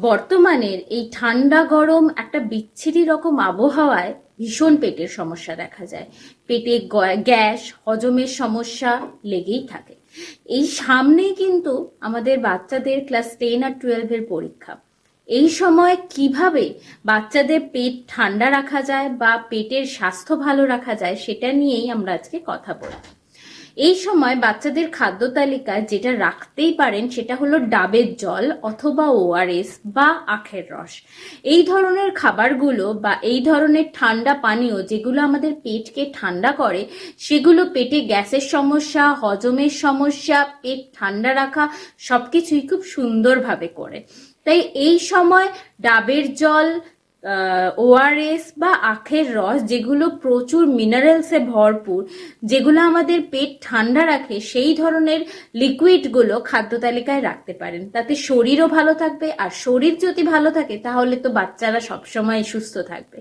বর্তমানের এই ঠান্ডা গরম একটা বিচ্ছিরি রকম আবহাওয়ায় ভীষণ পেটের সমস্যা দেখা যায়। পেটে গ্যাস, হজমের সমস্যা লেগেই থাকে। এই সামনেই কিন্তু আমাদের বাচ্চাদের ক্লাস 10 আর 12 এর পরীক্ষা। এই সময় কিভাবে বাচ্চাদের পেট ঠান্ডা রাখা যায় বা পেটের স্বাস্থ্য ভালো রাখা যায় সেটা নিয়েই আমরা আজকে কথা বলবো। এই সময় বাচ্চাদের খাদ্য তালিকায় যেটা রাখতেই পারেন সেটা হলো ডাবের জল অথবা ওআরএস বা আখের রস। এই ধরনের খাবারগুলো বা এই ধরনের ঠান্ডা পানীয় যেগুলো আমাদের পেটকে ঠান্ডা করে, সেগুলো পেটে গ্যাসের সমস্যা, হজমের সমস্যা, পেট ঠান্ডা রাখা সবকিছুই খুব সুন্দরভাবে করে। তাই এই সময় ডাবের জল, ওআরএস বা আখের রস যেগুলো প্রচুর মিনারেলসে ভরপুর, যেগুলো আমাদের পেট ঠান্ডা রাখে, সেই ধরনের লিকুইডগুলো খাদ্য তালিকায় রাখতে পারেন। তাতে শরীরও ভালো থাকবে, আর শরীর যদি ভালো থাকে তাহলে তো বাচ্চারা সবসময় সুস্থ থাকবে।